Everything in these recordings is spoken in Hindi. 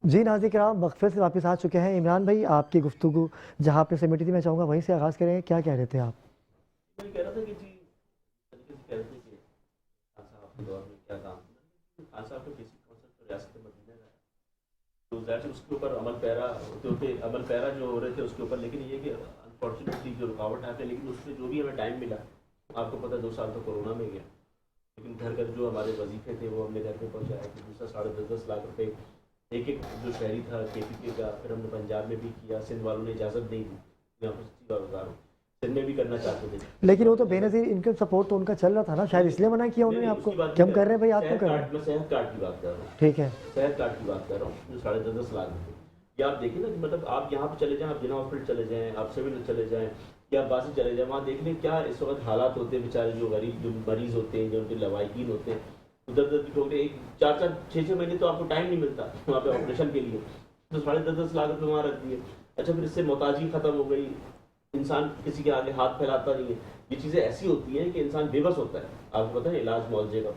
जी नाज़रीन किराम, वक्फे से वापस आ चुके हैं। इमरान भाई, आपकी गुफ्तगू जहाँ पे समेटी थी, मैं चाहूँगा वहीं से आगाज़ करें। क्या कह रहे थे आप? मैं कह रहा था कि जी तरीके से कह रहे थे कि खान साहब के दौर में क्या काम था। खान साहब का बेसिक कॉन्सेप्ट तो रियासत मदीना का है, तो ज़ाहिर से उसके ऊपर अमल पैरा जो हो रहे थे उसके ऊपर, लेकिन ये कि अनफॉर्चुनेटली जो रुकावट आते हैं, लेकिन उसमें जो भी हमें टाइम मिला, आपको पता 2 साल तो कोरोना में गया, लेकिन घर घर जो हमारे वजीफे थे वो हमने घर पे पहुँचाया। कि दूसरा 10.5 लाख रुपए एक एक जो शहरी था KPK का, फिर हमने पंजाब में भी किया। सिंध वालों ने इजाज़त नहीं दी, यहाँ पर सच्ची बात बता रहा हूँ, सिंध में भी करना चाहते थे, लेकिन वो हमने तो इजाज़त। बेनज़ीर इनकम सपोर्ट तो उनका चल रहा था ना, शायद इसलिए मना किया नहीं उन्होंने नहीं, आपको उसकी बात कि नहीं हम कर कर रहा रहे हैं हूँ। भाई, आप क्यों सेहत कर रहे कार्ड, हैं? मैं सेहत कार्ड की बात कर रहा हूँ। ठीक है। सेहत कार्ड की बात कर रहा हूँ, जो 10.5 लाख रुपये। या आप देखिए ना कि मतलब आप यहाँ पे चले जाएं, आप जिना हॉस्पिटल चले जाएं, आप सिविल चले जाएं, या आप बासी चले जाएं, वहाँ देख लें क्या इस वक्त हालात होते हैं। बेचारे जो गरीब जो मरीज होते हैं, जो उनके लवाहिकीन होते हैं, उधर उधर की ठोकरे, एक 4-4 6-6 महीने तो आपको टाइम नहीं मिलता वहाँ पे ऑपरेशन के लिए, तो 10.5 लाख रुपये वहाँ रख दिए। अच्छा, फिर इससे मोहताजी खत्म हो गई, इंसान किसी के आगे हाथ फैलाता नहीं है। ये चीज़ें ऐसी होती हैं कि इंसान बेबस होता है। आपको पता है इलाज मुआवजे का,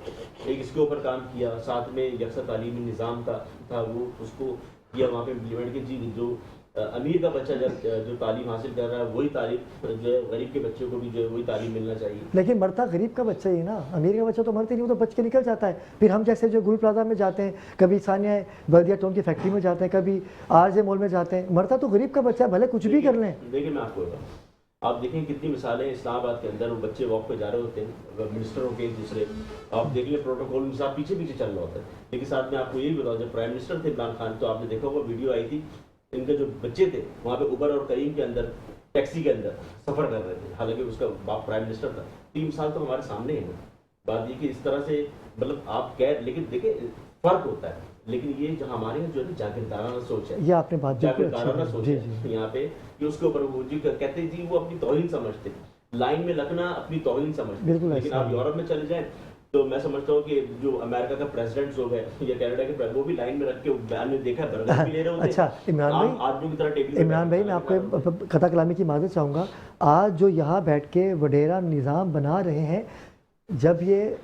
एक इसके ऊपर काम किया, साथ में यकसा तालीमी निज़ाम था वो उसको किया वहाँ पे इम्प्लीमेंट की। जी, जो अमीर का बच्चा जब जो तालीम हासिल कर रहा है, वही तालीम जो है गरीब के बच्चे को भी जो है वही तालीम मिलना चाहिए। लेकिन मरता गरीब का बच्चा ही है ना, अमीर का बच्चा तो मरते नहीं, वो तो बच के निकल जाता है। फिर हम जैसे जो गुल प्लाजा में जाते हैं, कभी सानिया बल्दिया टोन की फैक्ट्री में जाते हैं, कभी RJ मॉल में जाते हैं, मरता तो गरीब का बच्चा है, भले कुछ भी कर लें। देखिए मैं आपको बताऊँ, आप देखें कितनी मिसालें इस्लामाबाद के अंदर, वो बच्चे वॉक पे जा रहे होते हैं मिनिस्टरों के दूसरे, आप देख लें प्रोटोकॉल के साथ पीछे पीछे चल रहा होता है। लेकिन साथ में आपको ये भी बताओ, जब प्राइम मिनिस्टर थे इमरान खान, तो आपने देखा होगा वीडियो आई थी, इनके जो बच्चे थे वहाँ पे उबर और करीम के अंदर, टैक्सी के अंदर सफर कर रहे थे, हालांकि उसका बाप प्राइम मिनिस्टर था। 3 साल तो हमारे सामने है ना। बात ये कि इस तरह से मतलब आप कह, लेकिन देखिए फर्क होता है। लेकिन ये जो हमारे यहाँ जो है ना जागीरदाराना सोच है, ये आपने बात बिल्कुल अच्छी जागीरदाराना कही। सोच जी है जी। यहाँ पे, कि उसके ऊपर वो जी कहते हैं जी वो अपनी तौहीन समझते, लाइन में लगना अपनी तौहीन समझते। बिल्कुल लेकिन ऐसा आप ही है। यूरोप में चले जाएं, तो मैं समझता हूँ कि जो अमेरिका का प्रेसिडेंट्स हो गए या कनाडा के वो भी लाइन में रख के, बयान में देखा है, बर्गर भी ले रहे होते अच्छा हैं, इमरान आम भाई, आदमियों की तरह टेबल पे बैठ इमरान के भाई मैं खाना भी खा रहे होते हैं। आपको कथा कलामी की माज़रत चाहूँगा। आज जो यहाँ बैठ के वडेरा निज़ाम बना रहे हैं, जब ये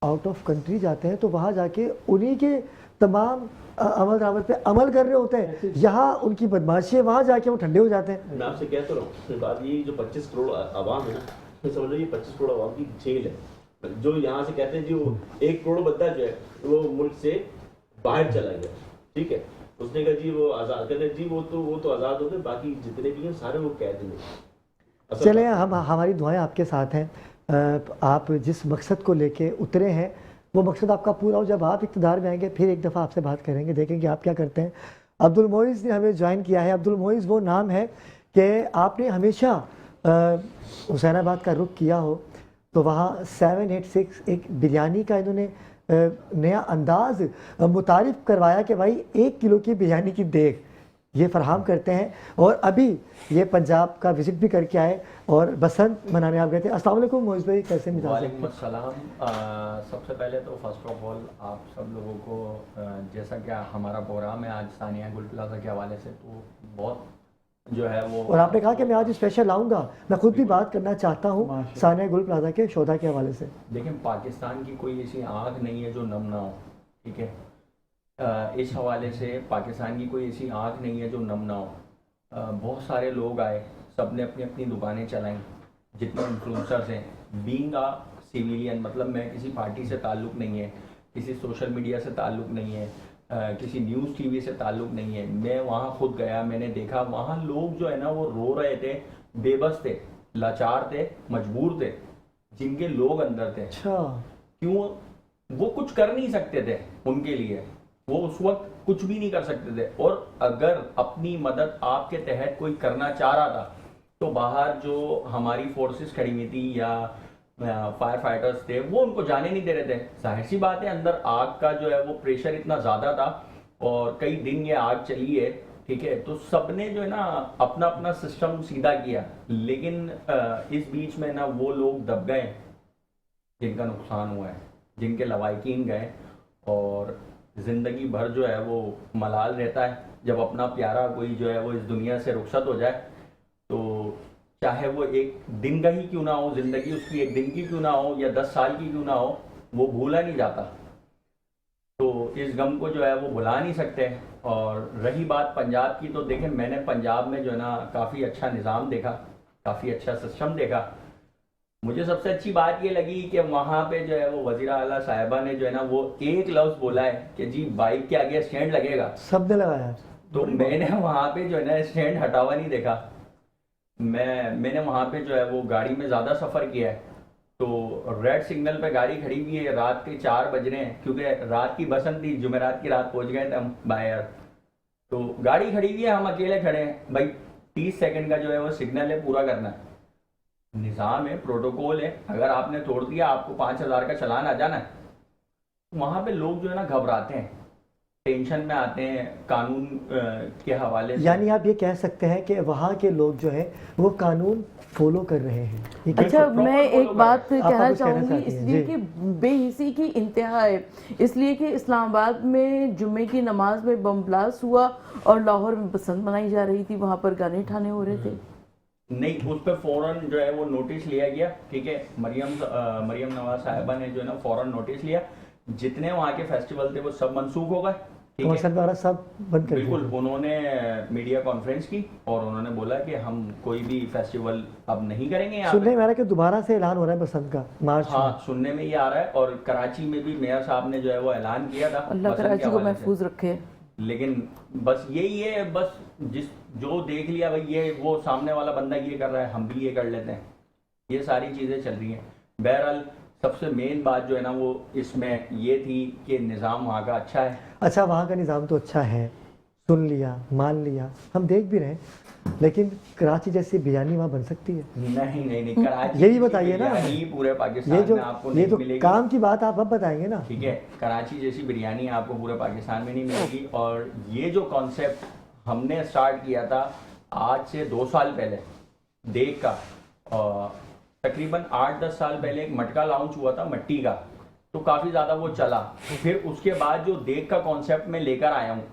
आउट ऑफ कंट्री जाते हैं तो वहाँ जाके उन्हीं के तमाम अमल दरामद पे अमल कर रहे होते हैं। यहाँ उनकी बदमाशी है, वहाँ जाके वो ठंडे हो जाते हैं। मैं आपसे कह तो रहा हूँ, बात ये जो 25 करोड़ आवाम है ना, तो समझ लो ये 25 करोड़ आवाम की जेल है। जो यहाँ से कहते हैं जी वो 1 करोड़ बंदा जो है वो मुल्क से बाहर चला गया, ठीक है, उसने कहा जी वो आज़ाद, कहते हैं जी वो तो आज़ाद हो गए, बाकी जितने भी हैं सारे वो कैद में। असल चलें, बात हम हमारी दुआएं आपके साथ हैं। आप जिस मकसद को लेके उतरे हैं, वो मकसद आपका पूरा हो। जब आप इक़्तिदार में आएंगे फिर एक दफ़ा आपसे बात करेंगे, देखेंगे आप क्या करते हैं। अब्दुल मोइज़ ने हमें ज्वाइन किया है। अब्दुल मोइज़ वो नाम है कि आपने हमेशा हुसैनाबाद का रुख किया हो तो वहाँ 786 एक बिरयानी का इन्होंने नया अंदाज़ मुतारिफ़ करवाया कि भाई 1 किलो की बिरयानी की देग ये फराहम करते हैं। और अभी ये पंजाब का विज़िट भी करके आए और बसंत मनाने आप गए थे। अस्सलाम वालेकुम मोइज़ भाई, कैसे मिजाज हैं? वालेकुम अस्सलाम। सबसे पहले तो फर्स्ट ऑफ ऑल आप सब लोगों को जैसा कि हमारा प्रोग्राम है आज सानिया गुल प्लाजा के हवाले से, तो बहुत जो है वो, और आपने कहा कि मैं आज स्पेशल आऊँगा, मैं खुद भी बात करना चाहता हूँ सानिया गुल प्लाजा के शोधा के हवाले से। देखें पाकिस्तान की कोई ऐसी आँख नहीं है जो नम ना हो, ठीक है। इस हवाले से पाकिस्तान की कोई ऐसी आँख नहीं है जो नम ना हो। बहुत सारे लोग आए, सब ने अपनी अपनी दुकानें चलाई, जितने इन्फ्लुएंसर्स हैं, बीइंग अ सिविलियन, मतलब मैं किसी पार्टी से ताल्लुक़ नहीं है, किसी सोशल मीडिया से ताल्लुक़ नहीं है, किसी न्यूज़ टीवी से ताल्लुक़ नहीं है। मैं वहाँ खुद गया, मैंने देखा वहाँ लोग जो है ना वो रो रहे थे, बेबस थे, लाचार थे, मजबूर थे, जिनके लोग अंदर थे। अच्छा, क्यों? वो कुछ कर नहीं सकते थे, उनके लिए वो उस वक्त कुछ भी नहीं कर सकते थे। और अगर अपनी मदद आपके तहत कोई करना चाह रहा था तो बाहर जो हमारी फोर्सेस खड़ी हुई थी या फायर फाइटर्स थे वो उनको जाने नहीं दे रहे थे। जाहिर सी बात है, अंदर आग का जो है वो प्रेशर इतना ज़्यादा था और कई दिन ये आग चली है, ठीक है। तो सबने जो है ना अपना अपना सिस्टम सीधा किया, लेकिन इस बीच में ना वो लोग दब गए जिनका नुकसान हुआ है, जिनके लवाहिकीन गए। और ज़िंदगी भर जो है वो मलाल रहता है जब अपना प्यारा कोई जो है वो इस दुनिया से रुखसत हो जाए, तो चाहे वो एक दिन का ही क्यों ना हो, ज़िंदगी उसकी एक दिन की क्यों ना हो या 10 साल की क्यों ना हो, वो भूला नहीं जाता। तो इस गम को जो है वो भुला नहीं सकते। और रही बात पंजाब की, तो देखें मैंने पंजाब में जो है ना काफ़ी अच्छा निज़ाम देखा, काफ़ी अच्छा सिस्टम देखा। मुझे सबसे अच्छी बात ये लगी कि वहाँ पे जो है वो वज़ीर आला साहिबा ने जो है ना वो एक लफ्ज़ बोला है कि जी बाइक के आगे स्टैंड लगेगा, सबने लगाया। तो मैंने वहाँ पे जो है ना स्टैंड हटा हुआ नहीं देखा। मैंने वहाँ पे जो है वो गाड़ी में ज़्यादा सफ़र किया है, तो रेड सिग्नल पे गाड़ी खड़ी हुई है, रात के 4 बज रहे हैं, क्योंकि रात की बसंत थी, जुमेरात की रात पहुँच गए थे हम बाहर। तो गाड़ी खड़ी हुई है, हम अकेले खड़े हैं भाई, 30 सेकंड का जो है वो सिग्नल है, पूरा करना है। निज़ाम है, प्रोटोकॉल है, अगर आपने तोड़ दिया आपको 5000 का चालान आ जाना है। वहाँ पे लोग जो है ना घबराते हैं, टेंशन में आते हैं कानून के हवाले से। यानी आप ये कह सकते हैं कि वहाँ के लोग जो है वो कानून फॉलो कर रहे हैं। ये कह अच्छा, सकते हैं? मैं एक बात कहना कुछ कहना चाहूँगी, चाहती हैं? इसलिए जी। कि बेहिसी की इंतहा है, इसलिए कि इस्लामाबाद में जुम्मे की नमाज में बम ब्लास्ट हुआ और लाहौर में बसंत मनाई जा रही थी, वहाँ पर गाने ठाने हो रहे थे। नहीं, उस पर फौरन जो है वो नोटिस लिया गया, ठीक है। मरियम नवाज साहिबा ने जो है ना फौरन नोटिस लिया, जितने वहाँ के फेस्टिवल थे वो सब मंसूख हो गए, ठीक है। कमर्शियल वगैरह सब बंद कर बिल्कुल, दिया। उन्होंने मीडिया कॉन्फ्रेंस की और उन्होंने बोला कि हम कोई भी फेस्टिवल अब नहीं करेंगे यहाँ सुनने पे। में आ रहा है कि दोबारा से ऐलान हो रहा है बसंत का मार्च में। हाँ, सुनने में ये आ रहा है, और कराची में भी मेयर साहब ने जो है वो ऐलान किया था अल्लाह बसंत के कराची को हवाले से। महफूज रखे। लेकिन बस यही है, बस जो देख लिया भाई ये वो सामने वाला बंदा ये कर रहा है, हम भी ये कर लेते हैं, ये सारी चीज़ें चल रही हैं। बहरहाल सबसे मेन बात जो है ना वो इसमें ये थी कि निज़ाम वहाँ का अच्छा है। अच्छा, वहाँ का निज़ाम तो अच्छा है, सुन लिया, मान लिया, हम देख भी रहे हैं, लेकिन कराची जैसी बिरयानी वहाँ बन सकती है? नहीं, कराची ये भी की बताइए ना। बिरयानी पूरे पाकिस्तान ये जो में आपको ये नहीं तो मिलेगी। काम की बात आप अब बताएंगे ना। ठीक है, कराची जैसी बिरयानी आपको पूरे पाकिस्तान में नहीं मिलेगी। और ये जो कॉन्सेप्ट हमने स्टार्ट किया था आज से 2 साल पहले देख का, तकरीबन 8-10 साल पहले एक मटका लॉन्च हुआ था मट्टी का, तो काफ़ी ज़्यादा वो चला। फिर उसके बाद जो देख का कॉन्सेप्ट मैं लेकर आया हूँ,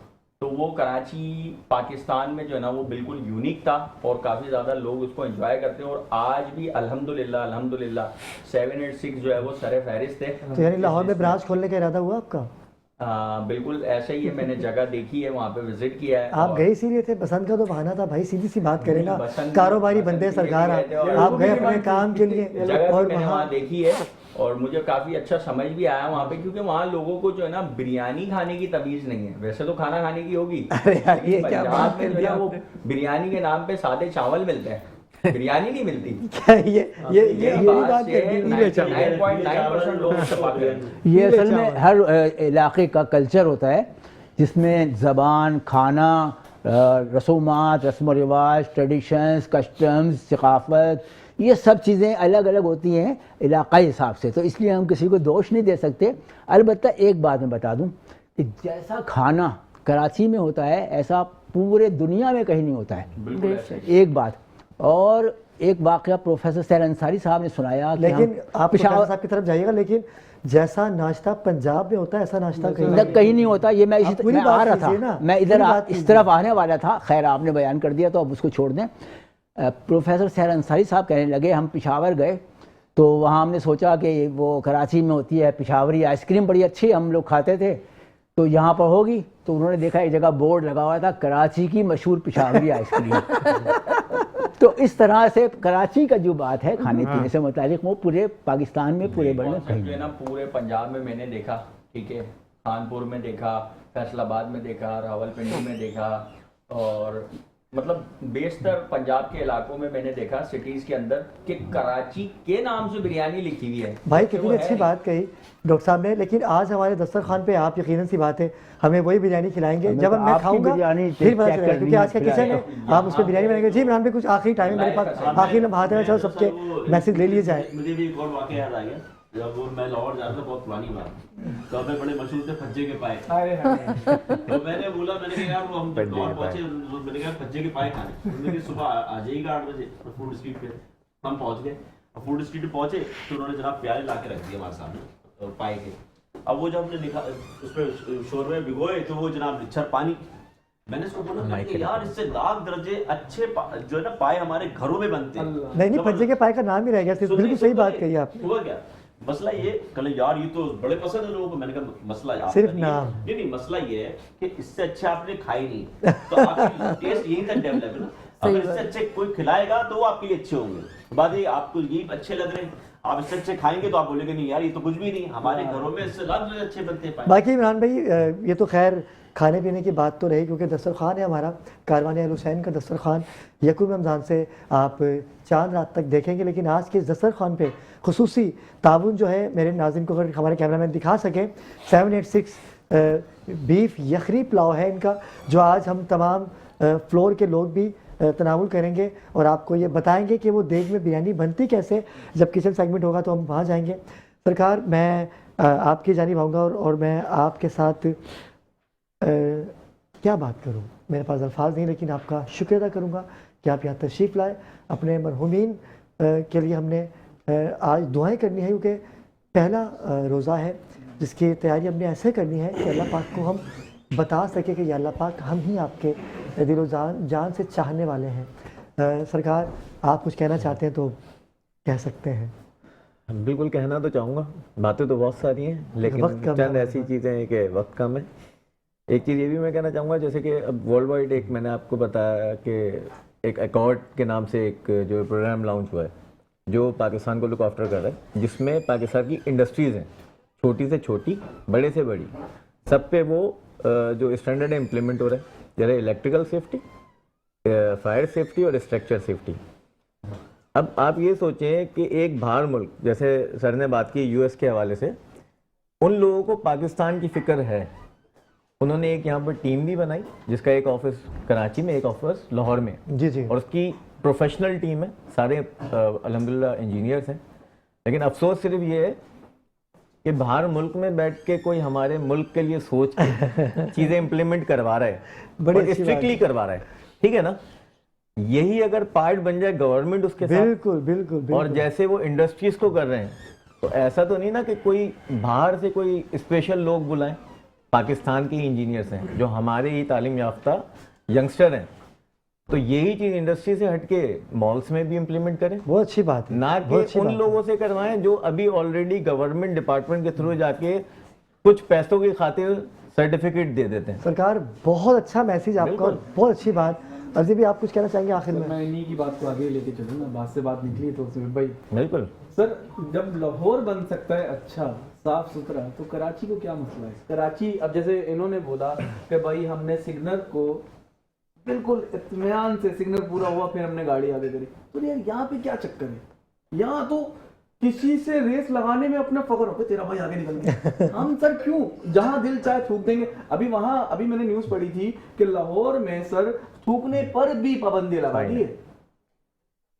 तो वो कराची पाकिस्तान में जो है ना वो बिल्कुल यूनिक था और काफ़ी ज़्यादा लोग उसको एंजॉय करते हैं। और आज भी अल्हम्दुलिल्लाह 786 जो है वो सरे फहरिस्त है। तो यानी लाहौर में ब्रांच खोलने का इरादा हुआ आपका? बिल्कुल ऐसा ही है, मैंने जगह देखी है, वहाँ पे विजिट किया है। आप गए इसीलिए थे? बसंत का तो बहाना था भाई, सीधी सी बात करें ना, बसंत- कारोबारी बसंत बंदे के लिए सरकार गए थे और आप गए लोगों अपने की काम के लिए, जगह और भी मैंने वहाँ वहाँ देखी है और मुझे काफ़ी अच्छा समझ भी आया वहाँ पे, क्योंकि वहाँ लोगों को जो है ना बिरयानी खाने की तमीज़ नहीं है। वैसे तो खाना खाने की होगी, अरे यार ये क्या पंजाब बात में कर जो दी है वो आपने। बिरयानी के नाम पे सादे चावल मिलते हैं, बिरयानी नहीं मिलती। क्या ये बात कर दी? 99.9% लोग उससे पागल हैं। ये पीले असल में चावल। हर इलाके का कल्चर होता है, जिसमें ज़बान, खाना, रसूमात, रस्म व रिवाज, ट्रेडिशंस, कस्टम्स, सकाफ़त, ये सब चीज़ें अलग अलग होती हैं इलाक़ाई हिसाब से। तो इसलिए हम किसी को दोष नहीं दे सकते। अलबत्ता एक बात मैं बता दूं कि जैसा खाना कराची में होता है ऐसा पूरे दुनिया में कहीं नहीं होता है। बिल्कुल ऐसे ही। एक बात। और एक वाक़या प्रोफेसर सैर अंसारी साहब ने सुनाया कि लेकिन हम आप पेशावर साहब की तरफ जाइएगा, लेकिन जैसा नाश्ता पंजाब में होता है ऐसा नाश्ता कहीं न कहीं नहीं होता। ये मैं आप पूरी मैं आ बात रहा कीजिए ना, था, मैं इधर पूरी बात इस कीजिए। तरफ आने वाला था। खैर आपने बयान कर दिया तो अब उसको छोड़ दें। प्रोफेसर सैर अंसारी साहब कहने लगे हम पेशावर गए तो वहाँ हमने सोचा कि वो कराची में होती है पेशावरी आइसक्रीम, बड़ी अच्छी हम लोग खाते थे, तो यहाँ पर होगी। तो उन्होंने देखा एक जगह बोर्ड लगा हुआ था कराची की मशहूर पेशावरी आइसक्रीम। तो इस तरह से कराची का जो बात है खाने पीने से मुतालिक वो पूरे पाकिस्तान में पूरे बड़े कॉन्सेप्ट जो है ना पूरे पंजाब में मैंने देखा, ठीक है, कानपुर में देखा, फैसलाबाद में देखा, रावलपिंडी में देखा, और मतलब बेशतर पंजाब के इलाकों में मैंने देखा सिटीज़ के अंदर कि कराची के नाम से बिरयानी लिखी हुई है। भाई जबकि कितनी वो है अच्छी नहीं। बात कही डॉक्टर साहब ने। लेकिन आज हमारे दस्तरखान पे आप यकीनन सी बात है हमें वही बिरयानी खिलाएंगे हमें जब तो मैं आपकी खाऊंगा बिरयानी फिर पता चेक चलेगा, करनी क्योंकि आज का है, किचन है, खिलाएगा। आप उसको बिरयानी बनाएंगे। जी इमरान भाई कुछ आखिरी टाइम है मेरे पास, आखिरी लम्हात है, चलो सबके मैसेज ले लिए जाए। मुझे भी एक और वाकया याद आ गया, जब वो मैं लाहौर जा रहा था, बहुत पुरानी बात, तो हमें बड़े मशहूर थे फज्जे के पाए। तो मैंने बोला, मैंने कहा यार वो हम जब लाहौर पहुंचे, तो मैंने कहा फज्जे के पाए खाने। उन्होंने कहा सुबह आ जाइएगा 8 बजे फूड स्ट्रीट पे। हम पहुंच गए, फूड स्ट्रीट पे पहुंचे तो उन्होंने जनाब प्याले ला के रख दिए हमारे सामने और पाए के। अब वो जब हमने लिखा उस पर शोरवे में भिगोए तो वो जनाब निच्छर पानी। मैंने इसको बोला मैंने कहा, यार इससे लाख दर्जे अच्छे जो है ना पाए हमारे घरों में बनते हैं। नहीं पंजे के पाए का नाम ही रह गया, बिल्कुल सही बात कही आपने। हुआ क्या, मसला ये कल यार ये तो बड़े पसंद है लोगों को, मैंने कहा मसला आपका सिर्फ नहीं है। नाम। नहीं मसला ये है कि इससे अच्छे आपने खाए नहीं, तो आपकी टेस्ट यही तक डेवलप है ना। अगर इससे अच्छे कोई खिलाएगा तो वो आपके लिए अच्छे होंगे। बात ये आपको ये अच्छे लग रहे हैं, आप इससे अच्छे खाएंगे तो आप बोलेंगे नहीं यार ये तो कुछ भी नहीं, हमारे घरों में इससे लाख अच्छे बनते हैं। बाकी इमरान भाई ये तो खैर खाने पीने की बात तो रही, क्योंकि दस्तरखान है हमारा कारवान अल हुसैन का दस्तरखान यकूम रमज़ान से आप चांद रात तक देखेंगे। लेकिन आज के इस दस्तरखान पे खुसूसी ताउन जो है, मेरे नाज़रीन को अगर हमारे कैमरामैन दिखा सकें, 786 बीफ यखरी पुलाव है इनका, जो आज हम तमाम फ्लोर के लोग भी तनावुल करेंगे और आपको ये बताएंगे कि वो देग में बिरयानी बनती कैसे। जब किचन सेगमेंट होगा तो हम वहाँ जाएंगे। सरकार मैं आपकी जानिब आऊँगा और मैं आपके साथ क्या बात करूं, मेरे पास अल्फाज नहीं, लेकिन आपका शुक्रिया अदा करूंगा कि आप यहाँ तशरीफ़ लाए। अपने मरहूमीन के लिए हमने आज दुआएं करनी है, क्योंकि पहला रोज़ा है जिसकी तैयारी हमने ऐसे करनी है कि अल्लाह पाक को हम बता सके कि या अल्लाह पाक हम ही आपके दिलो जान से चाहने वाले हैं। सरकार आप कुछ कहना चाहते हैं तो कह सकते हैं। बिल्कुल कहना तो चाहूँगा, बातें तो बहुत सारी हैं, लेकिन वक्त कम चंद है। ऐसी चीज़ें हैं कि वक्त कम है। एक चीज़ ये भी मैं कहना चाहूँगा, जैसे कि अब वर्ल्ड वाइड एक मैंने आपको बताया कि एक अकॉर्ड के नाम से एक जो प्रोग्राम लॉन्च हुआ है, जो पाकिस्तान को लुक आफ्टर कर रहा है, जिसमें पाकिस्तान की इंडस्ट्रीज़ हैं, छोटी से छोटी, बड़े से बड़ी, सब पे वो जो स्टैंडर्ड इम्प्लीमेंट हो रहा है, जैसे इलेक्ट्रिकल सेफ्टी, फायर सेफ्टी और स्ट्रक्चर सेफ्टी। अब आप ये सोचें कि एक बाहर मुल्क, जैसे सर ने बात की यूएस के हवाले से, उन लोगों को पाकिस्तान की फ़िक्र है। उन्होंने एक यहाँ पर टीम भी बनाई, जिसका एक ऑफिस कराची में, एक ऑफिस लाहौर में, जी जी, और उसकी प्रोफेशनल टीम है, सारे अल्हम्दुलिल्लाह इंजीनियर्स हैं। लेकिन अफसोस सिर्फ ये है कि बाहर मुल्क में बैठ के कोई हमारे मुल्क के लिए सोच के चीज़ें इम्प्लीमेंट करवा रहा है, बड़ी और अच्छी बात स्ट्रिक्टली करवा रहा है, ठीक है ना। यही अगर पार्ट बन जाए गवर्नमेंट उसके साथ, बिल्कुल बिल्कुल और बिल्कुल। जैसे वो इंडस्ट्रीज को कर रहे हैं, तो ऐसा तो नहीं ना कि कोई बाहर से कोई स्पेशल लोग बुलाएं। पाकिस्तान के इंजीनियर्स हैं जो हमारे ही तालीम याफ्ता यंगस्टर हैं, तो यही चीज़ इंडस्ट्री से हटके मॉल्स में भी इम्प्लीमेंट करें, बहुत अच्छी बात है, ना बहुत कि अच्छी उन बात है। लोगों से करवाएं जो अभी ऑलरेडी गवर्नमेंट डिपार्टमेंट के थ्रू जाके कुछ पैसों की खातिर सर्टिफिकेट दे देते हैं। सरकार बहुत अच्छा मैसेज आपका, बिल्कुल। और बहुत अच्छी बात। अर्जी भी आप कुछ कहना चाहेंगे आखिर में? मैं इन्हीं की बात को आगे लेके चलूँ ना, बात से बात निकली तो सुबीर भाई, बिल्कुल सर जब लाहौर बन सकता है अच्छा साफ सुथरा, तो कराची को क्या मसला है? कराची, अब जैसे इन्होंने बोला कि भाई हमने सिग्नल को बिल्कुल इत्मीनान से, सिग्नल पूरा हुआ फिर हमने गाड़ी आगे करी, तो यार यहाँ पे क्या चक्कर है? यहाँ तो किसी से रेस लगाने में अपना फख्र हो, तेरा भाई आगे निकल गया। हम सर क्यों, जहां दिल चाहे थूक देंगे। अभी मैंने न्यूज पढ़ी थी कि लाहौर में सर थूकने पर भी पाबंदी लगा दी है,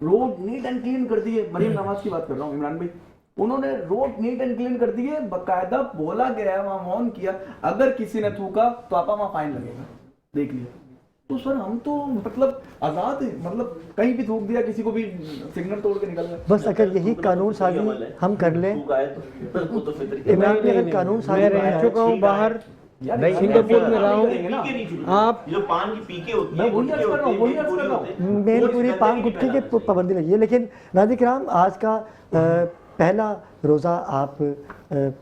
रोड नीट एंड क्लीन कर दिए। मरीम नवाज की बात कर रहा हूँ इमरान भाई, उन्होंने रोड नीट एंड क्लीन कर दिए, बकायदा बोला गया है, वहां वार्न किया, अगर किसी ने थूका तो आपा वहां फाइन लगेगा, देख लिया। तो सर हम तो मतलब आजाद है, मतलब कहीं भी थूक दिया, किसी को भी सिग्नल तोड़ के निकल गए। बस अगर यही कानून साजी हम कर लें, तो वो तो फिक्र इमरान भाई, अगर कानून साजी मैं रह चुका हूँ बाहर, नहीं, सिंगापुर में रहा हूँ। आप जो पान की पीके होती मैं है, वही अर्ज कर रहा हूँ, वही अर्ज कर रहा हूँ। मेन पूरी पान गुटकी के पाबंदी लगी है। लेकिन नाज़रीन किराम, आज का पहला रोज़ा आप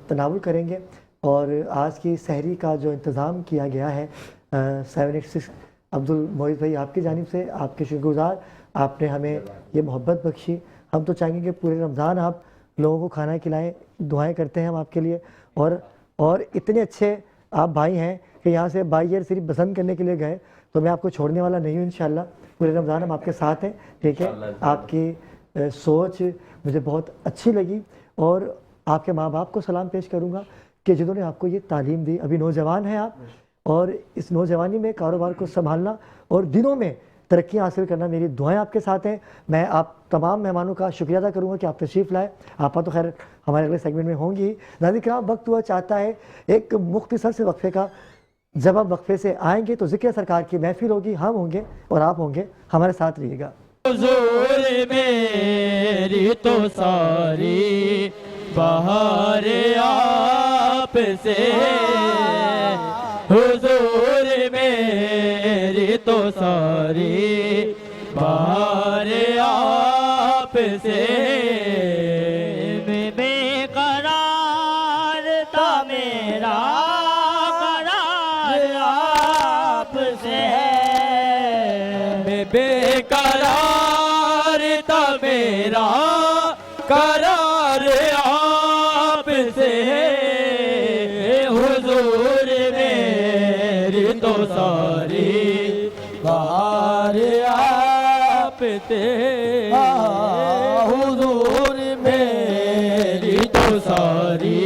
तनावुल करेंगे, और आज की सहरी का जो इंतज़ाम किया गया है 786 अब्दुल मोइज़ भाई, आपकी जानिब से आपके शुक्रगुज़ार, आपने हमें ये मोहब्बत बख्शी। हम तो चाहेंगे कि पूरे रमज़ान आप लोगों को खाना खिलाएं, दुआएं करते हैं हम आपके लिए, और इतने अच्छे आप भाई हैं कि यहाँ से बाई ईयर सिर्फ पसंद करने के लिए गए, तो मैं आपको छोड़ने वाला नहीं हूँ इंशाल्लाह। पूरे रमज़ान हम आपके साथ हैं, ठीक है। आपकी सोच मुझे बहुत अच्छी लगी, और आपके माँ बाप को सलाम पेश करूँगा कि जिन्होंने आपको ये तालीम दी। अभी नौजवान हैं आप, और इस नौजवानी में कारोबार को संभालना और दिनों में तरक्की हासिल करना, मेरी दुआएं आपके साथ हैं। मैं आप तमाम मेहमानों का शुक्रिया अदा करूँगा कि आप तशरीफ़ लाए। आप तो खैर हमारे अगले सेगमेंट में होंगी ही। नाज़रीन किराम, वक्त हुआ चाहता है एक मुख्तसर से वक्फे का। जब हम वक्फे से आएंगे तो ज़िक्र सरकार की महफिल होगी, हम होंगे और आप होंगे, हमारे साथ रहिएगा। हुजूर मेरी तो सारी बहार आप से, हुजूर मेरी तो सारी बहार आप से, मैं बेकरार बेकरार था मेरा करार आपसे हुजूर मेरी तो सारी बहार आपसे हुजूर मेरी तो सारी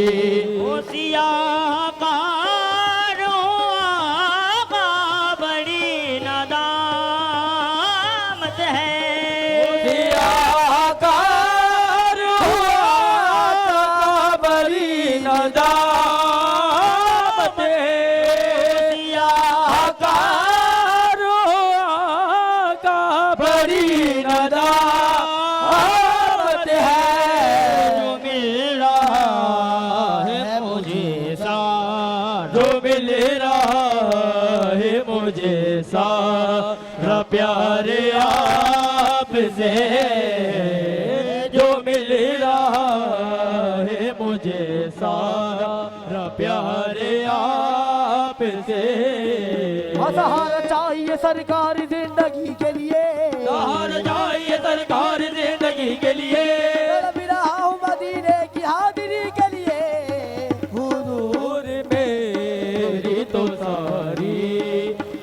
प्यारे आपसे जो मिल रहा है मुझे सारा प्यारे आपसे सहारा चाहिए सरकार जिंदगी के लिए, सहारा चाहिए सरकार जिंदगी के लिए, भी रहा हूँ मदीने की हाजिरी के लिए, हुजूर मेरी तो सारी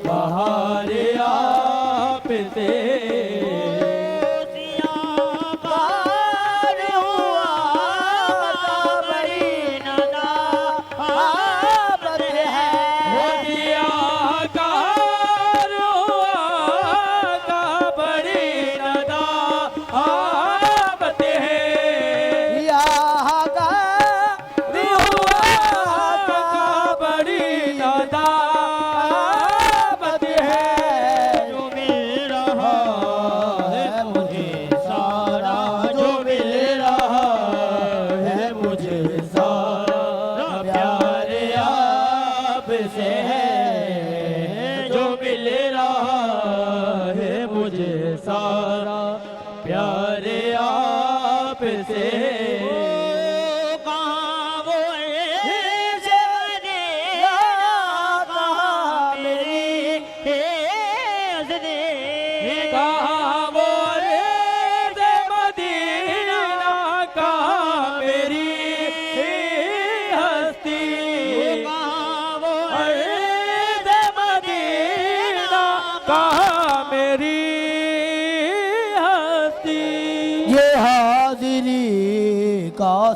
बहार आपसे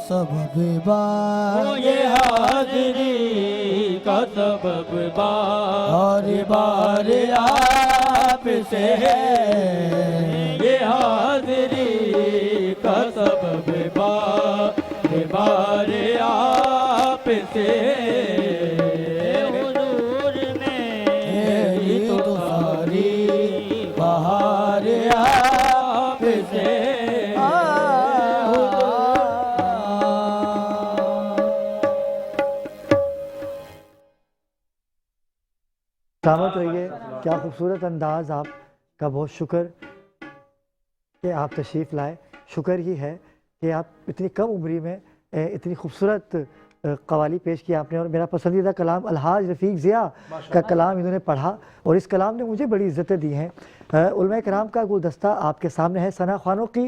सबब ये हाज़िरी का सबब बार बार आपसे है, ये हाज़िरी का सबब बार आपसे हुजूर मेरी तो सारी बहार आपसे सलामत रहिए। क्या खूबसूरत अंदाज़, आपका बहुत शुक्र कि आप तशरीफ़ लाए। शुक्र ही है कि आप इतनी कम उम्री में इतनी खूबसूरत कवाली पेश की आपने, और मेरा पसंदीदा कलाम अलहाज रफ़ीक ज़िया का कलाम इन्होंने पढ़ा और इस कलाम ने मुझे बड़ी इज़्ज़तें दी हैं। उलमा कराम का गुलदस्ता आपके सामने है। सना ख़वानों की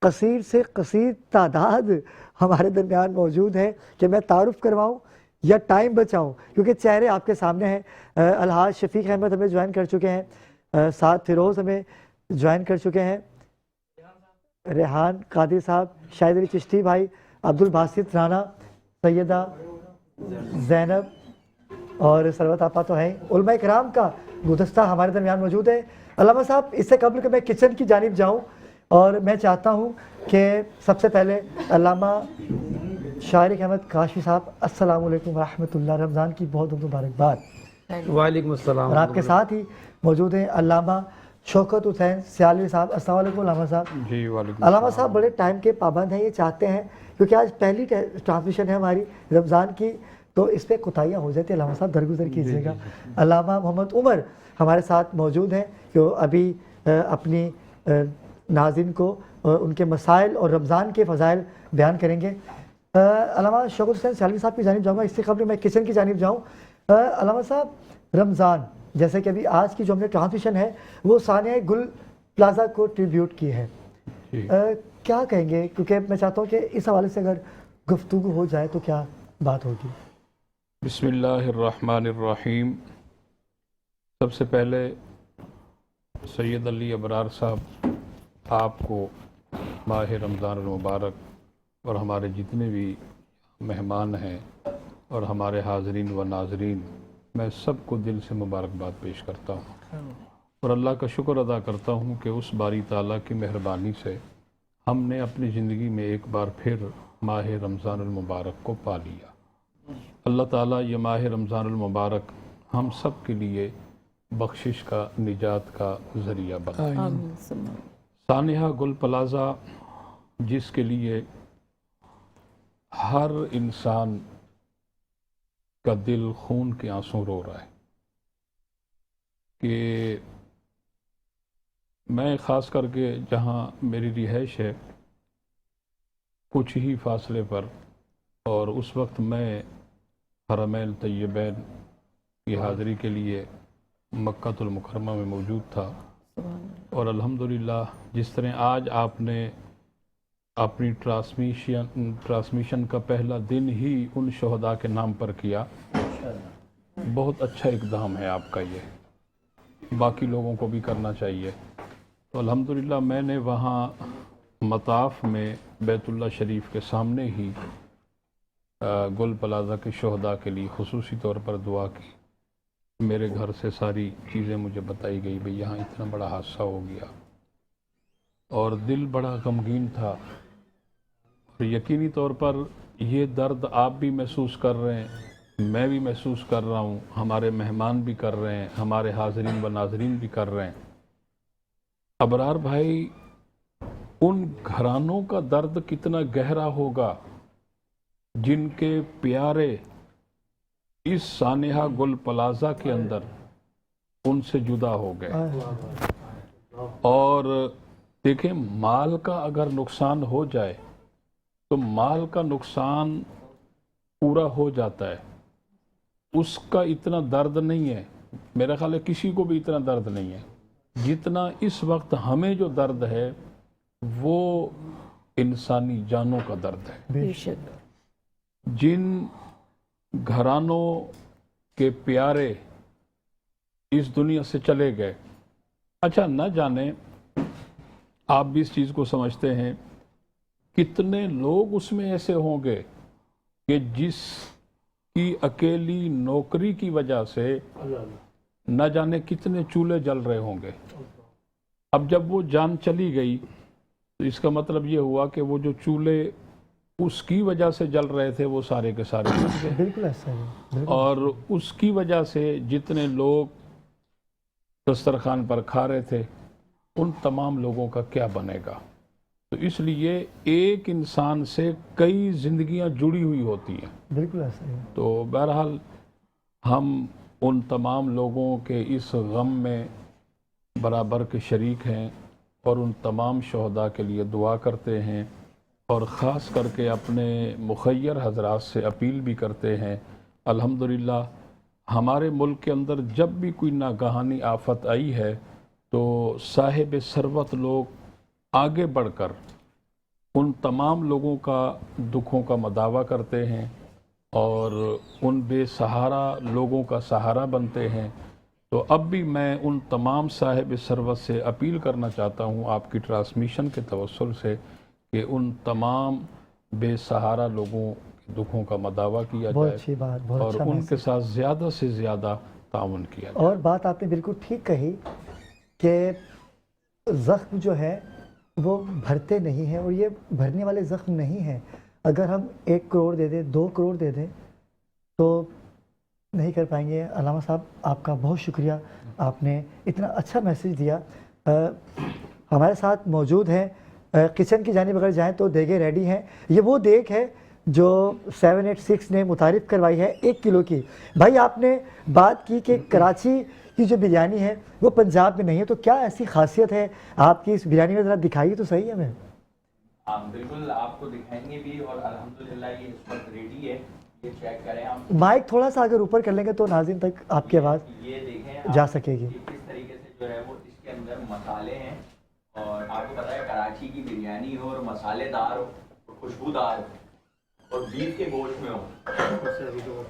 कसीर से कसीर तादाद हमारे दरमियान मौजूद है कि मैं तारुफ़ करवाऊँ या टाइम बचाऊं, क्योंकि चेहरे आपके सामने हैं। अलहाज शफीक अहमद हमें ज्वाइन कर चुके हैं, साथ फिरोज़ हमें ज्वाइन कर चुके हैं, रेहान कादिर साहब, शाहिद अली चिश्ती भाई, अब्दुल बासित राना, सैयदा ज़ैनब और सरवत आपा तो हैं। उलमा कराम का गुलदस्ता हमारे दरमियान मौजूद है। अल्लामा साहब, इससे कबल कि मैं किचन की जानिब जाऊँ, और मैं चाहता हूँ कि सबसे पहले अल्लामा शारिक अहमद काशी साहब, अस्सलाम वालेकुम रहमतुल्लाह, रमज़ान की बहुत बहुत मुबारकबाद। वालेकुम अस्सलाम। और आपके साथ ही मौजूद हैं अल्लामा शौकत हुसैन सियालवी साहब। अस्सलाम वालेकुम अल्लामा साहब। जी वालेकुम। अल्लामा साहब बड़े टाइम के पाबंद हैं, ये चाहते हैं क्योंकि आज पहली ट्रांसमिशन है हमारी रमज़ान की, तो इस पर कोताहियाँ हो जाती है। अल्लामा साहब दरगुजर कीजिएगा। अल्लामा मोहम्मद उमर हमारे साथ मौजूद हैं, जो अभी अपनी नाज़िन को उनके मसाइल और रमज़ान के फ़ज़ाइल बयान करेंगे। अल्लामा शौकत हुसैन सियालवी साहब की जानिब जाऊँगा, इससे कबल मैं किचन की जानिब जाऊँ। अल्लामा साहब, रमज़ान जैसे कि अभी आज की जो हमने ट्रांसमिशन है वो सानिया गुल प्लाजा को ट्रिब्यूट की है। क्या कहेंगे, क्योंकि मैं चाहता हूँ कि इस हवाले से अगर गुफ्तगू हो जाए तो क्या बात होगी। बिस्मिल्लाहिर्रहमानिर्रहीम। सबसे पहले सैयद अली अबरार साहब आपको माह रमज़ान मुबारक और हमारे जितने भी मेहमान हैं और हमारे हाज़रीन व नाज़रीन, मैं सबको दिल से मुबारकबाद पेश करता हूँ और अल्लाह का शुक्र अदा करता हूँ कि उस बारी ताला की मेहरबानी से हमने अपनी ज़िंदगी में एक बार फिर माह रमज़ान मुबारक को पा लिया। अल्लाह ताला ये माह रमज़ान मुबारक हम सब के लिए बख्शिश का, निजात का ज़रिया बना। सानिया गुल प्लाजा जिसके लिए हर इंसान का दिल खून के आंसू रो रहा है कि मैं ख़ास करके जहाँ मेरी रिहाइश है कुछ ही फासले पर, और उस वक्त मैं हरमैन तय्यबैन की हाज़िरी के लिए मक्कातुल मुकर्रमा में मौजूद था। और अल्हम्दुलिल्लाह जिस तरह आज आपने अपनी ट्रांसमिशन का पहला दिन ही उन शहदा के नाम पर किया, बहुत अच्छा इक़दाम है आपका, ये बाकी लोगों को भी करना चाहिए। तो अल्हम्दुलिल्लाह मैंने वहाँ मताफ़ में बैतुल्लाह शरीफ के सामने ही गुल प्लाजा के शहदा के लिए खुसूसी तौर पर दुआ की। मेरे घर से सारी चीज़ें मुझे बताई गई, भाई यहाँ इतना बड़ा हादसा हो गया, और दिल बड़ा गमगीन था। और यकीनी तौर पर ये दर्द आप भी महसूस कर रहे हैं, मैं भी महसूस कर रहा हूँ, हमारे मेहमान भी कर रहे हैं, हमारे हाज़रीन व नाज़रीन भी कर रहे हैं। अबरार भाई, उन घरानों का दर्द कितना गहरा होगा जिनके प्यारे इस सानिया गुल प्लाजा के अंदर उनसे जुदा हो गए। और देखें, माल का अगर नुकसान हो जाए तो माल का नुकसान पूरा हो जाता है, उसका इतना दर्द नहीं है, मेरा ख्याल है किसी को भी इतना दर्द नहीं है जितना इस वक्त हमें जो दर्द है वो इंसानी जानों का दर्द है। जिन घरानों के प्यारे इस दुनिया से चले गए, अच्छा न जाने आप भी इस चीज़ को समझते हैं कितने लोग उसमें ऐसे होंगे कि जिसकी अकेली नौकरी की वजह से न जाने कितने चूल्हे जल रहे होंगे। अब जब वो जान चली गई तो इसका मतलब ये हुआ कि वो जो चूल्हे उसकी वजह से जल रहे थे वो सारे के सारे जल गए। बिल्कुल ऐसा है। और उसकी वजह से जितने लोग दस्तरखान पर खा रहे थे उन तमाम लोगों का क्या बनेगा। तो इसलिए एक इंसान से कई जिंदगियां जुड़ी हुई होती हैं। बिल्कुल ऐसा है। तो बहरहाल हम उन तमाम लोगों के इस गम में बराबर के शरीक हैं और उन तमाम शहदा के लिए दुआ करते हैं और ख़ास करके अपने मुखय्यर हजरात से अपील भी करते हैं। अल्हम्दुलिल्लाह हमारे मुल्क के अंदर जब भी कोई नागहानी आफत आई है तो साहिब सरवत लोग आगे बढ़कर उन तमाम लोगों का दुखों का मदावा करते हैं और उन बेसहारा लोगों का सहारा बनते हैं। तो अब भी मैं उन तमाम साहिब सरवत से अपील करना चाहता हूँ आपकी ट्रांसमिशन के तवस्सुल से कि उन तमाम बेसहारा लोगों के दुखों का मदावा किया बहुत जाए अच्छी बात, बहुत और अच्छा उनके साथ ज़्यादा से ज़्यादा ताउन किया जाए। और बात आपने बिल्कुल ठीक कही कि ज़ख्म जो है वो भरते नहीं हैं और ये भरने वाले ज़ख्म नहीं हैं। अगर हम 1 करोड़ दे दें, 2 करोड़ दे दें तो नहीं कर पाएंगे। अल्लामा साहब आपका बहुत शुक्रिया, आपने इतना अच्छा मैसेज दिया। हमारे साथ मौजूद हैं किचन की जानिब अगर जाएं तो देगे रेडी हैं। ये वो देग है जो 786 ने मुतारिफ़ करवाई है 1 किलो की। भाई आपने बात की कि कराची की जो बिरयानी है वो पंजाब में नहीं है, तो क्या ऐसी खासियत है आपकी इस बिरयानी में, ज़रा दिखाइए तो सही हमें। हाँ बिल्कुल, आपको दिखाएंगे भी और अल्हम्दुलिल्लाह ये इस वक्त रेडी है। ये चेक करें हम, माइक थोड़ा सा अगर ऊपर कर लेंगे तो नाज़रीन तक आपकी आवाज़ ये देखें जा आप सकेगी। कि किस तरीके से जो है वो इसके अंदर मसाले हैं। और आपको पता है कराची की बिरयानी हो और मसालेदार हो, खुशबूदार हो और बीफ के गोश्त में हो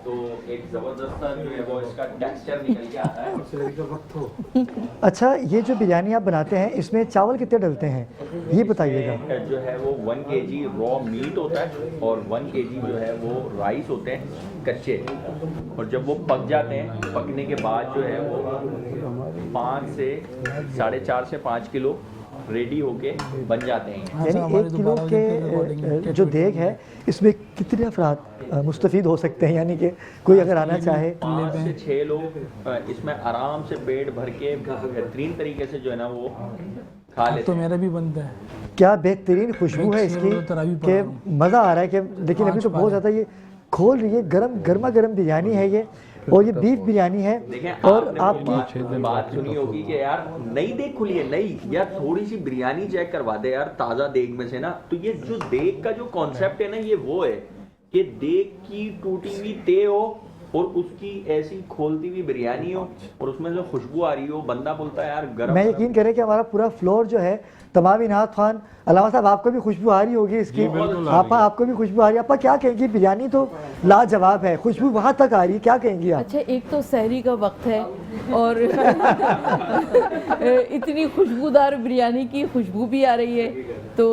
तो एक ज़बरदस्त सा जो है वो इसका टेक्सचर निकल के आता है। अच्छा, ये जो बिरयानी आप बनाते हैं इसमें चावल कितने डलते हैं ये बताइएगा। इसमें जो है वो 1 kg रॉ मीट होता है और 1 kg जो है वो राइस होते हैं कच्चे। और जब वो पक जाते हैं, पकने के बाद जो है वो 5 से 4.5 से 5 किलो रेडी होके बन जाते हैं। यानी 1 किलो के जो देग है इसमें कितने अफराद मुस्तफ़ीद हो सकते हैं, यानी कि कोई अगर आना चाहे? 5 से 6 लोग इसमें आराम से पेट भर के बेहतरीन तरीके से जो है ना वो खा लेते तो हैं। मेरा भी बनता है। क्या बेहतरीन खुशबू है इसकी कि मज़ा आ रहा है कि लेकिन अभी तो बहुत ज़्यादा ये खोल रही है, गर्मा गर्म बिरयानी है ये, और ये बीफ बिरयानी है। देखें और आपने आपकी बात सुनी होगी कि यार नई देग खुली है, नई यार थोड़ी सी बिरयानी चेक करवा दे यार ताज़ा देग में से ना। तो ये जो देग का जो कॉन्सेप्ट है ना ये वो है कि देग की टूटी हुई ते हो और उसकी ऐसी खोलती हुई बिरयानी हो और उसमें जो खुशबू आ रही हो, बंदा बोलता है यार गरम। मैं यकीन करें कि हमारा पूरा फ्लोर जो है तमाम इनात खान, अलावा साहब आपको भी खुशबू आ रही होगी इसकी, आपा आपको भी खुशबू आ रही है। आपा क्या कहेंगी, बिरयानी तो लाजवाब है, खुशबू वहाँ तक आ रही है, क्या कहेंगी आप? अच्छा, एक तो सहरी का वक्त है और इतनी खुशबूदार बिरयानी की खुशबू भी आ रही है तो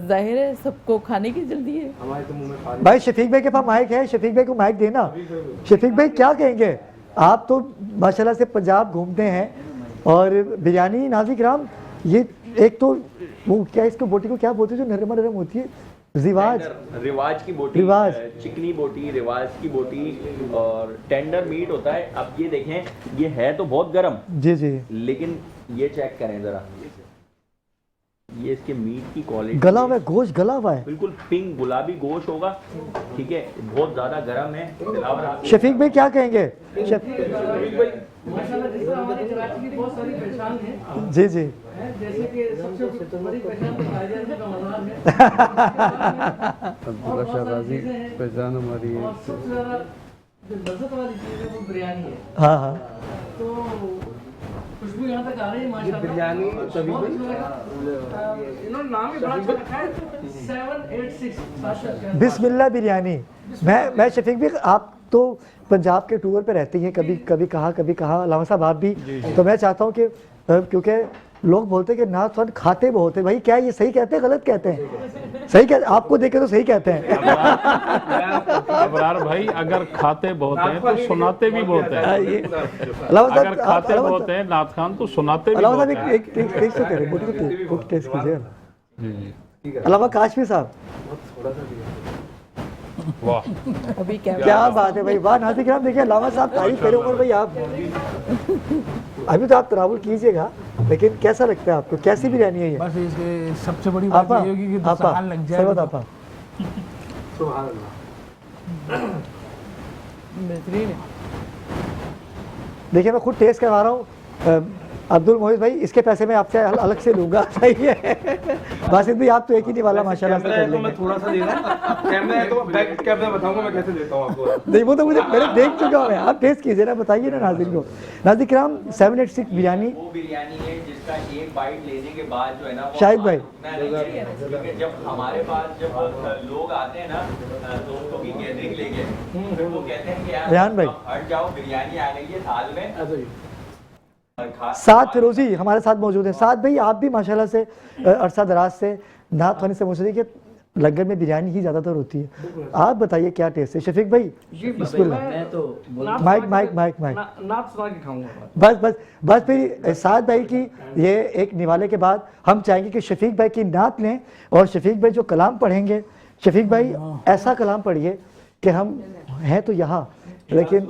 जाहिर है सबको खाने की जल्दी है। भाई शफीक भाई के पास माइक है, शफीक भाई को माइक देना। शफीक भाई क्या कहेंगे, आप तो माशाल्लाह से पंजाब घूमते हैं और बिरयानी नाज़िक राम, ये एक तो वो क्या इसको बोटी को क्या बोलते हैं जो नरम नरम होती है, रिवाज की बोटी, रिवाज। चिकनी बोटी, रिवाज की बोटी और टेंडर मीट होता है। अब ये देखें ये है तो बहुत गर्म जी जी, लेकिन ये चेक करें जरा, ये इसके मीट की क्वालिटी, गला हुआ है, गोश्त गला हुआ है। बिल्कुल पिंक गुलाबी गोश्त होगा, ठीक है, बहुत ज्यादा गर्म है। दिलावर आप शफीक भाई क्या कहेंगे? माशाल्लाह जिस तरह हमारी कराची की बहुत सारी पहचान है, जी जी, जैसे कि सबसे बड़ी पहचान तो कायदे का मज़ार है अब्दुल्ला शाह गाजी पहचान हमारी है। और सबसे ज़्यादा जो लज़्ज़त वाली चीज़ है वो बिरयानी है। हाँ हाँ, तो खुशबू यहाँ तक आ रही है माशाल्लाह। बिरयानी सभी इन्होंने नाम ही बड़ा अच्छा रखा है 786 बिस्मिल्लाह बिरयानी। मैं शफीक भी, आप तो पंजाब के टूर पे रहते हैं, कभी कहाँ अलावा साहब आप भी, तो मैं चाहता हूँ कि क्योंकि लोग बोलते हैं कि नाथ फन खाते बहुत है, भाई क्या ये सही कहते हैं गलत कहते हैं? सही कहते, आपको देखे तो सही कहते हैं। अबरार भाई अगर खाते बहुत हैं तो सुनाते भी बहुत हैं। अलावा साहब, अगर खाते बहुत हैं नाथ खान तो सुनाते भी अलावा बहुत साहब हैं। एक टेस्ट तो करें, बोटी को टेस्ट कीजिए। जी जी, अलावा काशमी साहब, वाह अभी क्या क्या बात है भाई, वाह नाज़िक राम, देखिए अलावा साहब तारीफ करें ऊपर भाई आप। अभी तो आप तनावुल कीजिएगा, लेकिन कैसा लगता है आपको, कैसी बिरयानी है ये? बस इसके सबसे बड़ी बात आपा ये होगी कि आपा दस्तरखान लग जाए। सरवत आपा, बेहतरीन है। देखिए मैं खुद टेस्ट करवा रहा हूँ। अब्दुल मोहित भाई इसके पैसे मैं आपसे अलग से लूंगा, सही है? बासित भाई आप तो एक ही नहीं वाला माशाल्लाह से कर लेंगे। थोड़ा सा देना कैमरा है तो बैक कैमरा बताऊंगा मैं कैसे देता हूँ आपको। नहीं वो तो मुझे मैंने देख चुका हूँ, आप टेस्ट कीजिए ना, बताइए ना नाज़रीन को। नाज़िक राम 786 बिरयानी, वो बिरयानी है जिसका एक बाइट लेने के बाद जो है ना वो शाहिद भाई। रुकना नहीं है। क्योंकि जब हमारे पास जब लोग आते हैं ना दोस्तों की गैदरिंग लेके, फिर वो कहते हैं कि यार रेहान भाई। हट जाओ बिरयानी आ गई है थाल में। साथ फिरोजी हमारे साथ मौजूद है। साथ भाई आप भी माशाल्लाह से अरसा दराज से नाथ खाने से मौजूद है कि लंगर में बिरयानी ही ज़्यादातर होती है, आप बताइए क्या टेस्ट है? शफीक भाई बिस्मिल्लाह, मैं तो माइक माइक माइक माइक, नाप सुना के खाऊंगा। बस फिर साद भाई की ये एक निवाले के बाद हम चाहेंगे कि शफीक भाई की नात लें और शफीक भाई जो कलाम पढ़ेंगे, शफीक भाई ऐसा कलाम पढ़िए कि हम हैं तो यहाँ लेकिन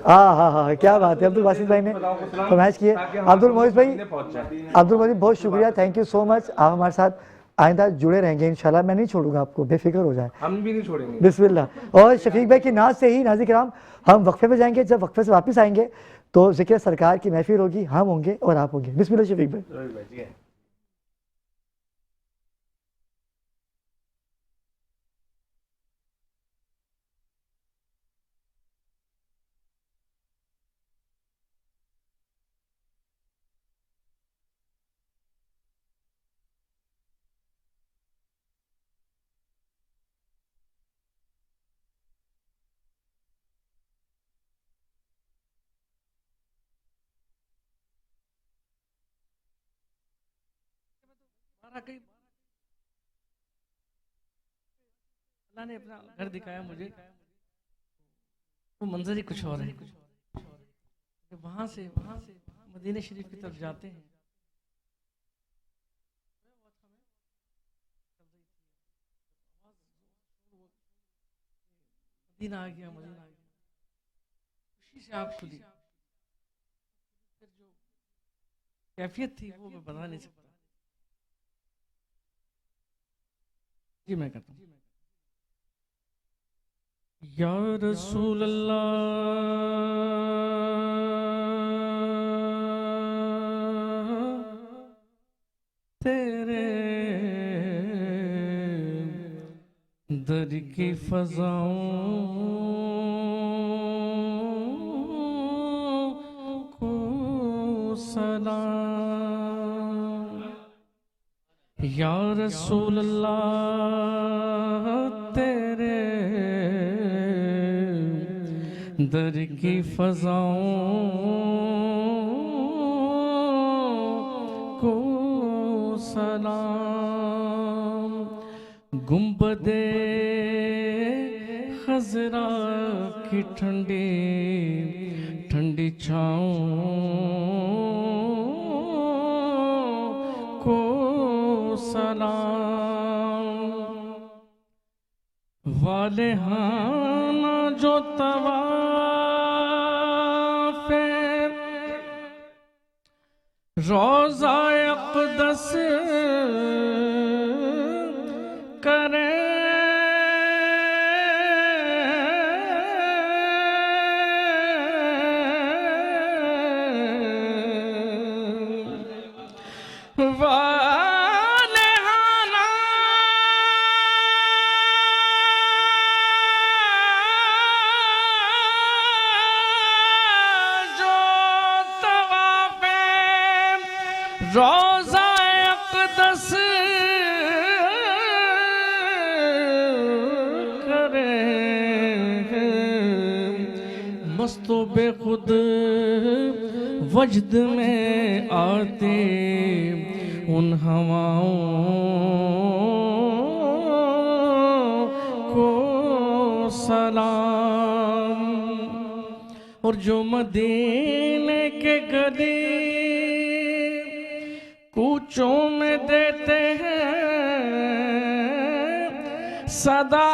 हाँ क्या बात है। अब्दुल वासिद भाई ने फरमाइश की है। अब्दुल मोहित भाई बहुत शुक्रिया, थैंक यू सो मच। आप हमारे साथ आइंदा जुड़े रहेंगे इंशाल्लाह, मैं नहीं छोड़ूंगा आपको, बेफिक्र हो जाए। हम भी नहीं छोड़ेंगे। बिस्मिल्लाह। और शफीक भाई की नाज से ही नाज़िक राम हम वक्फे पे जाएंगे, जब वक्फे से वापस आएंगे तो जिक्र सरकार की महफिल होगी, हम होंगे और आप होंगे। बिस्मिल्लाह शफीक भाई। अल्लाह ने अपना घर दिखाया मुझे, वो मंजर ही कुछ और है। वहां से मदीने शरीफ की तरफ जाते हैं, मदीना आ गया, खुशी से आँख खुली। फिर जो कैफियत थी वो मैं बता नहीं सकता। जी मैं करता हूँ। या रसूल अल्लाह, तेरे दर की फज़ाओं को सलाम। या रसूल अल्लाह, तेरे दर की फज़ाओं को सलाम। गुंबदे खज़रा की ठंडी ठंडी छाँव को सलाम। वाले हाना जो तवाफ़े रोज़ा अक़दस करे, वाले हाना जो तवाफ़े रोज़ा अक़दस करे, मस्तो बेखुद वजद में आते उन हवाओं को सलाम। और जो मदीने के गली कूचों में देते हैं सदा,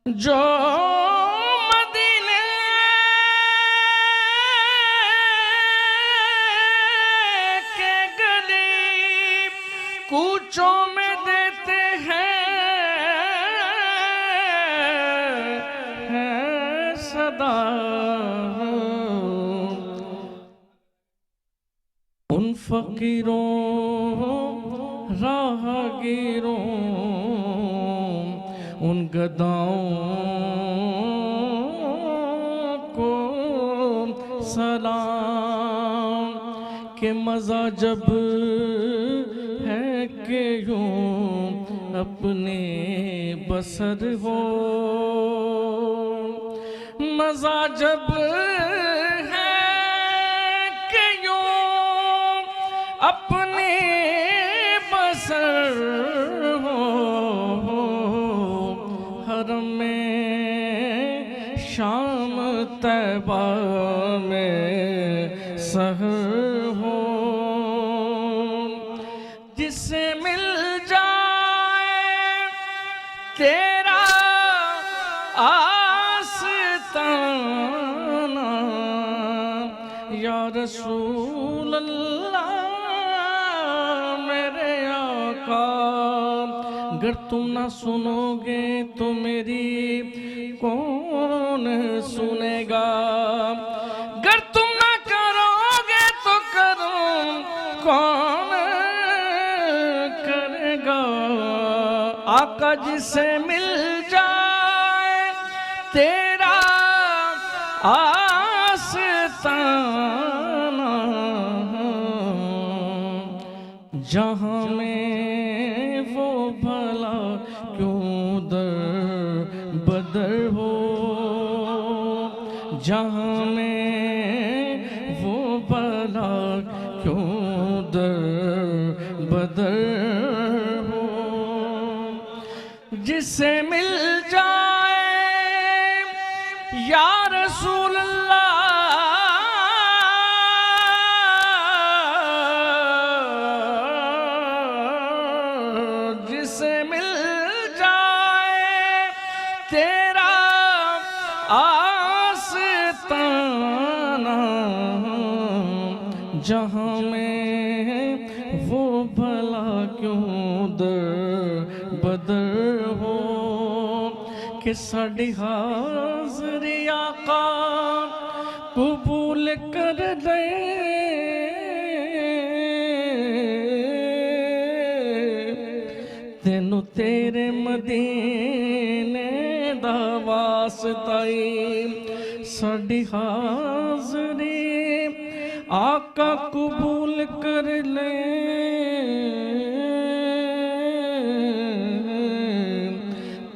जो मदीने के गली कूचों में देते हैं सदा, उन फकीरों राहगीरों उन गदाओं को सलाम। के मज़ा जब है कि यूं अपने बसर हो, मज़ा जब है कि यूं अपने बसर हो, हरम में शाम तैबा में सहर हो, जिससे मिल जाए तेरा आस्ताना। या रसूल अल्लाह, मेरे आका, अगर तुम ना सुनोगे तो मेरी कौन सुनेगा, अगर तुम ना करोगे तो करूं कौन करेगा। आका जिसे मिल जाए तेरा आस्ताना, जहां में वो जहाँ में वो बला क्यों दर बदर हो, जिससे मिल जाए या रसूल अल्लाह जिससे मिल जाए तेरा आस्ताना, जहाँ में वो भला क्यों दर बदर हो, कि साड़ी हाज़री आका कबूल कर ले, तेनू तेरे मदीने दा वास्ता साड़ी हाज़री आका कबूल कर ले,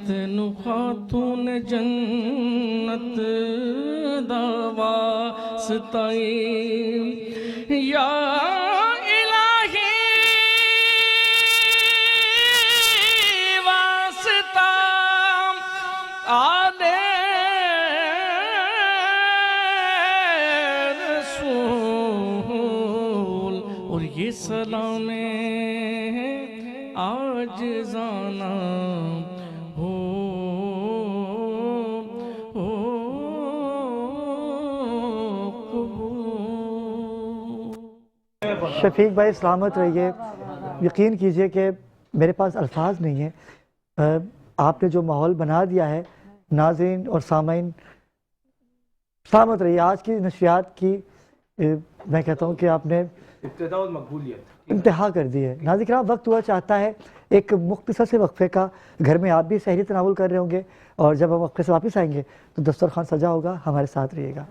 तेनू खातून जन्नत दा वास्ता या इलाही वास्ता आले रसूल, और ये सलामे आज जाना शफीक भाई सलामत रहिए। यकीन कीजिए कि मेरे पास अल्फाज नहीं है। आपने जो माहौल बना दिया है, नाज़रीन और सामाइन सलामत रहिए। आज की नशियात की मैं कहता हूँ कि आपने इंतहा कर दी है। नाज़रीन वक्त हुआ चाहता है एक मुख्तसर से वक्फे का। घर में आप भी सहरी तनावुल कर रहे होंगे और जब हम वक्फे से वापस आएंगे तो दस्तरखान सजा होगा। हमारे साथ रहिएगा।